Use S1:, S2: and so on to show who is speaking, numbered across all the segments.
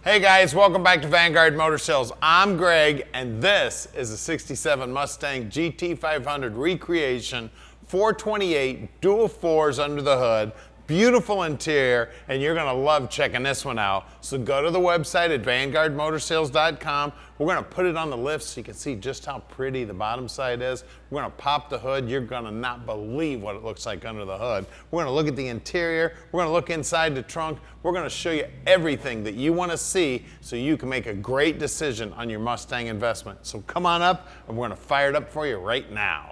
S1: Hey guys, welcome back to Vanguard Motor Sales. I'm Greg, and this is a 67 Mustang GT500 Recreation, 428 dual fours under the hood, beautiful interior, and you're gonna love checking this one out. So go to the website at vanguardmotorsales.com. We're gonna put it on the lift so you can see just how pretty the bottom side is. We're gonna pop the hood. You're gonna not believe what it looks like under the hood. We're gonna look at the interior. We're gonna look inside the trunk. We're gonna show you everything that you wanna see so you can make a great decision on your Mustang investment. So come on up, and we're gonna fire it up for you right now.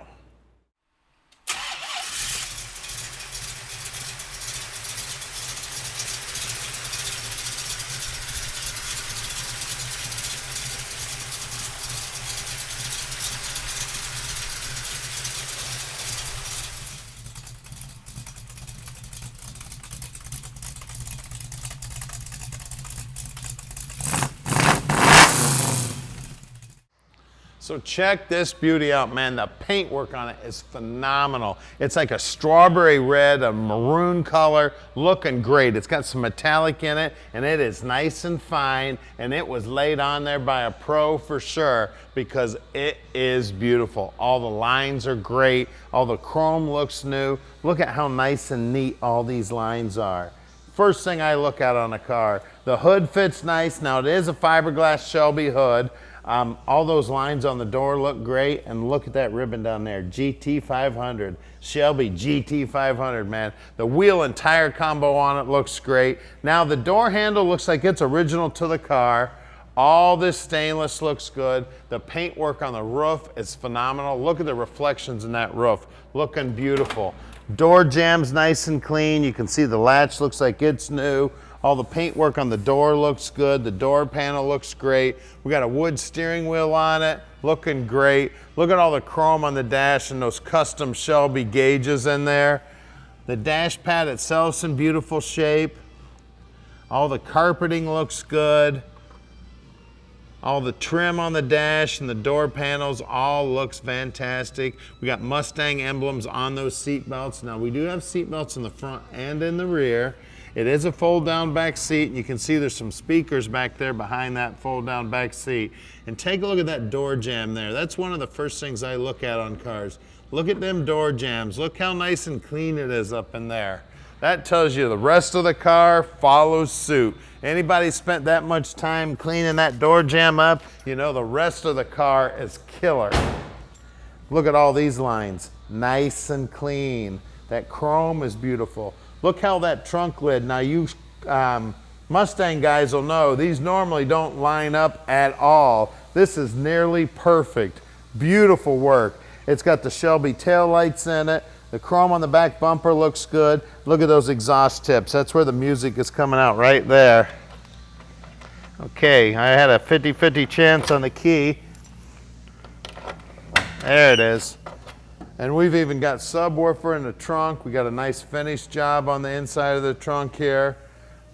S1: So check this beauty out, man. The paintwork on it is phenomenal. It's like a strawberry red, a maroon color, looking great. It's got some metallic in it, and it is nice and fine, and it was laid on there by a pro for sure because it is beautiful. All the lines are great. All the chrome looks new. Look at how nice and neat all these lines are. First thing I look at on a car, the hood fits nice. Now it is a fiberglass Shelby hood. All those lines on the door look great, and look at that ribbon down there, GT500, Shelby GT500, man. The wheel and tire combo on it looks great. Now the door handle looks like it's original to the car. All this stainless looks good. The paintwork on the roof is phenomenal. Look at the reflections in that roof, looking beautiful. Door jamb's nice and clean. You can see the latch looks like it's new. All the paintwork on the door looks good. The door panel looks great. We got a wood steering wheel on it, looking great. Look at all the chrome on the dash and those custom Shelby gauges in there. The dash pad itself's in beautiful shape. All the carpeting looks good. All the trim on the dash and the door panels all looks fantastic. We got Mustang emblems on those seat belts. Now we do have seat belts in the front and in the rear. It is a fold down back seat, and you can see there's some speakers back there behind that fold down back seat. And take a look at that door jamb there. That's one of the first things I look at on cars. Look at them door jambs. Look how nice and clean it is up in there. That tells you the rest of the car follows suit. Anybody spent that much time cleaning that door jamb up, you know the rest of the car is killer. Look at all these lines, nice and clean. That chrome is beautiful. Look how that trunk lid, now you Mustang guys will know, these normally don't line up at all. This is nearly perfect. Beautiful work. It's got the Shelby tail lights in it. The chrome on the back bumper looks good. Look at those exhaust tips. That's where the music is coming out right there. Okay, I had a 50-50 chance on the key. There it is. And we've even got subwoofer in the trunk. We got a nice finish job on the inside of the trunk here.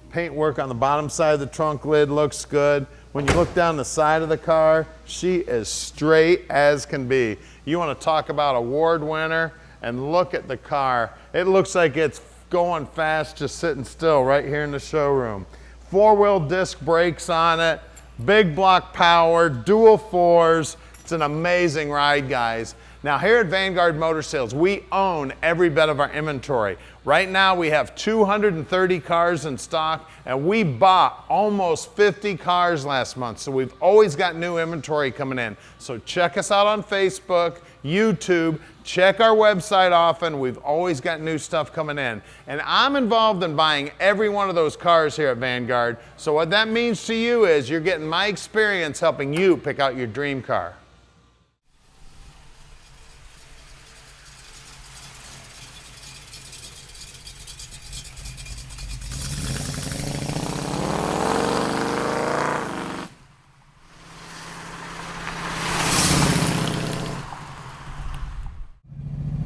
S1: Paintwork on the bottom side of the trunk lid looks good. When you look down the side of the car, she is straight as can be. You want to talk about award winner, and look at the car. It looks like it's going fast just sitting still right here in the showroom. Four-wheel disc brakes on it, big block power, dual fours. It's an amazing ride, guys. Now here at Vanguard Motor Sales, we own every bit of our inventory. Right now we have 230 cars in stock, and we bought almost 50 cars last month. So we've always got new inventory coming in. So check us out on Facebook, YouTube, check our website often. We've always got new stuff coming in. And I'm involved in buying every one of those cars here at Vanguard. So what that means to you is you're getting my experience helping you pick out your dream car.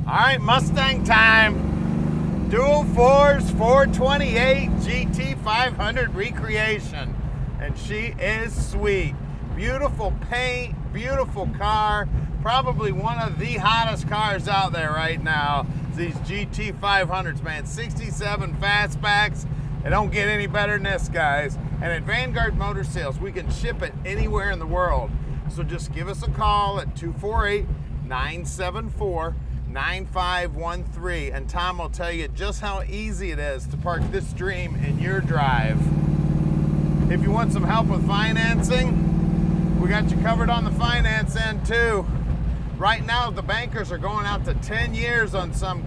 S1: All right, Mustang time. Dual fours, 428 GT500 Recreation. And she is sweet. Beautiful paint, beautiful car. Probably one of the hottest cars out there right now. These GT500s, man. 67 fastbacks. It don't get any better than this, guys. And at Vanguard Motor Sales, we can ship it anywhere in the world. So just give us a call at 248-974-9513, and Tom will tell you just how easy it is to park this dream in your drive. If you want some help with financing, we got you covered on the finance end too. Right now, the bankers are going out to 10 years on some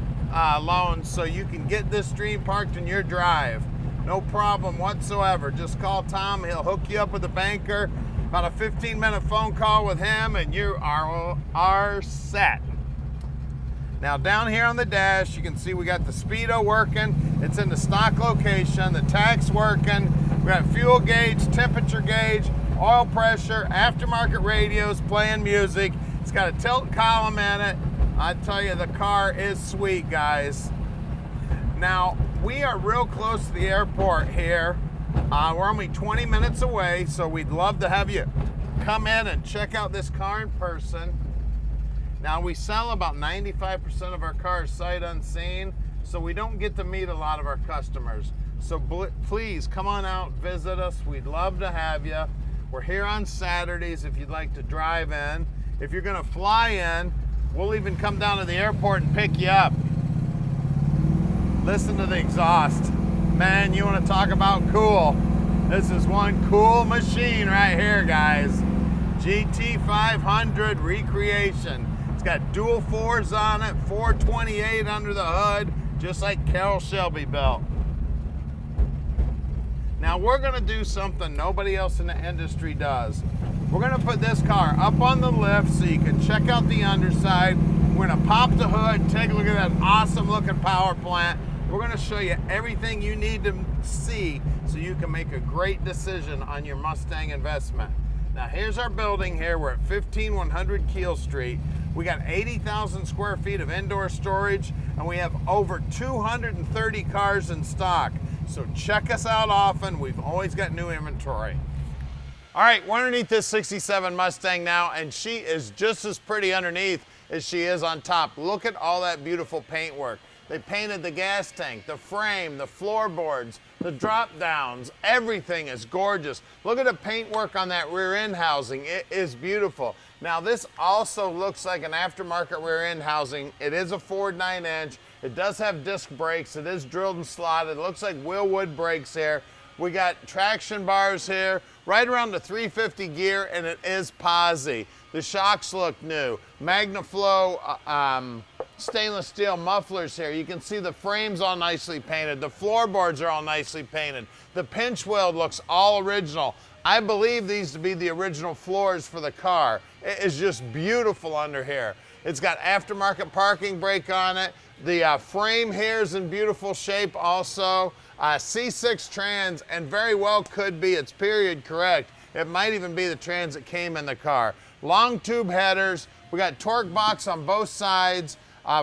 S1: loans, so you can get this dream parked in your drive. No problem whatsoever. Just call Tom, he'll hook you up with a banker. About a 15-minute phone call with him and you are set. Now down here on the dash, you can see we got the speedo working. It's in the stock location, the tach's working. We got fuel gauge, temperature gauge, oil pressure, aftermarket radios playing music. It's got a tilt column in it. I tell you, the car is sweet, guys. Now, we are real close to the airport here. We're only 20 minutes away, so we'd love to have you come in and check out this car in person. Now, we sell about 95% of our cars sight unseen, so we don't get to meet a lot of our customers. So please come on out, visit us. We'd love to have you. We're here on Saturdays if you'd like to drive in. If you're gonna fly in, we'll even come down to the airport and pick you up. Listen to the exhaust. Man, you wanna talk about cool. This is one cool machine right here, guys. GT500 Recreation. It's got dual fours on it, 428 under the hood, just like Carroll Shelby built. Now we're gonna do something nobody else in the industry does. We're gonna put this car up on the lift so you can check out the underside. We're gonna pop the hood, take a look at that awesome looking power plant. We're gonna show you everything you need to see so you can make a great decision on your Mustang investment. Now here's our building here. We're at 15100 Keel Street. We got 80,000 square feet of indoor storage, and we have over 230 cars in stock. So check us out often. We've always got new inventory. All right, we're underneath this 67 Mustang now, and she is just as pretty underneath as she is on top. Look at all that beautiful paint work. They painted the gas tank, the frame, the floorboards, the drop downs. Everything is gorgeous. Look at the paint work on that rear end housing. It is beautiful. Now this also looks like an aftermarket rear end housing. It is a Ford 9-inch. It does have disc brakes. It is drilled and slotted. It looks like Wilwood brakes here. We got traction bars here, right around the 350 gear, and it is posi. The shocks look new. MagnaFlow stainless steel mufflers here. You can see the frames all nicely painted. The floorboards are all nicely painted. The pinch weld looks all original. I believe these to be the original floors for the car. It is just beautiful under here. It's got aftermarket parking brake on it. The frame here is in beautiful shape also. C6 trans, and very well could be, it's period correct. It might even be the trans that came in the car. Long tube headers. We got torque box on both sides.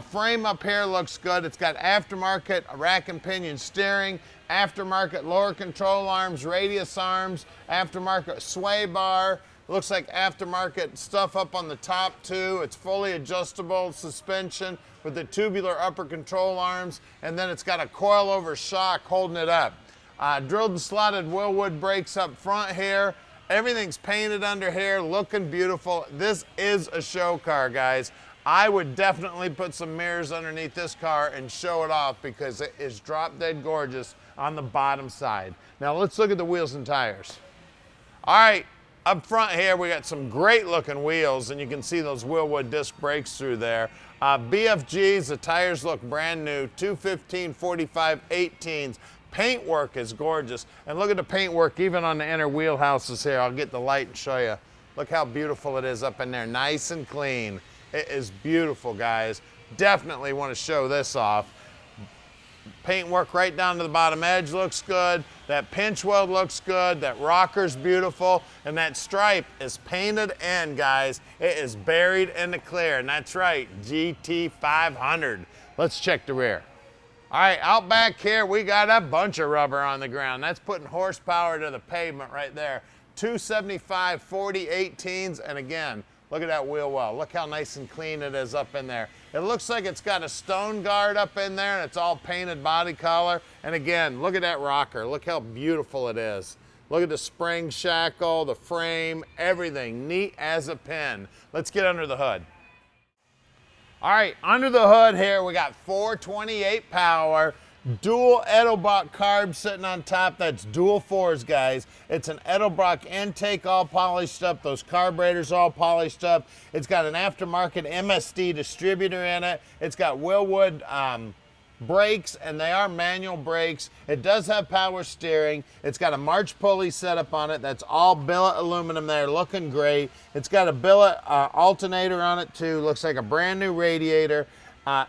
S1: Frame up here looks good. It's got aftermarket rack and pinion steering, aftermarket lower control arms, radius arms, aftermarket sway bar. Looks like aftermarket stuff up on the top too. It's fully adjustable suspension with the tubular upper control arms, and then it's got a coilover shock holding it up. Drilled and slotted Wilwood brakes up front here. Everything's painted under here, looking beautiful. This is a show car, guys. I would definitely put some mirrors underneath this car and show it off because it is drop dead gorgeous on the bottom side. Now let's look at the wheels and tires. All right, up front here we got some great looking wheels, and you can see those Wilwood disc brakes through there. BFGs, the tires look brand new, 215 45 18s. Paint work is gorgeous, and look at the paint work even on the inner wheelhouses here. I'll get the light and show you. Look how beautiful it is up in there, nice and clean. It is beautiful, guys. Definitely want to show this off. Paint work right down to the bottom edge looks good. That pinch weld looks good. That rocker's beautiful. And that stripe is painted in, guys. It is buried in the clear. And that's right, GT500. Let's check the rear. All right, out back here, we got a bunch of rubber on the ground. That's putting horsepower to the pavement right there. 275 40 18s, and again, look at that wheel well. Look how nice and clean it is up in there. It looks like it's got a stone guard up in there and it's all painted body color. And again, look at that rocker. Look how beautiful it is. Look at the spring shackle, the frame, everything neat as a pin. Let's get under the hood. All right, under the hood here, we got 428 power, dual Edelbrock carb sitting on top. That's dual fours, guys. It's an Edelbrock intake all polished up. Those carburetors all polished up. It's got an aftermarket MSD distributor in it. It's got Wilwood brakes, and they are manual brakes. It does have power steering. It's got a March pulley setup on it. That's all billet aluminum there, looking great. It's got a billet alternator on it too. Looks like a brand new radiator.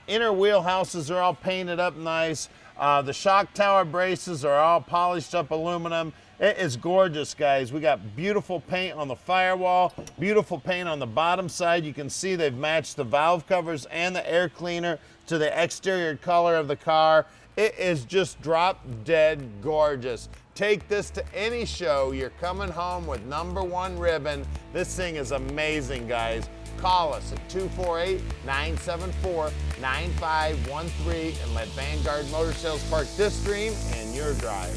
S1: Inner wheelhouses are all painted up nice. The shock tower braces are all polished up aluminum. It is gorgeous, guys. We got beautiful paint on the firewall, beautiful paint on the bottom side. You can see they've matched the valve covers and the air cleaner to the exterior color of the car. It is just drop dead gorgeous. Take this to any show. You're coming home with #1 ribbon. This thing is amazing, guys. Call us at 248-974-9513 and let Vanguard Motor Sales park this dream in your drive.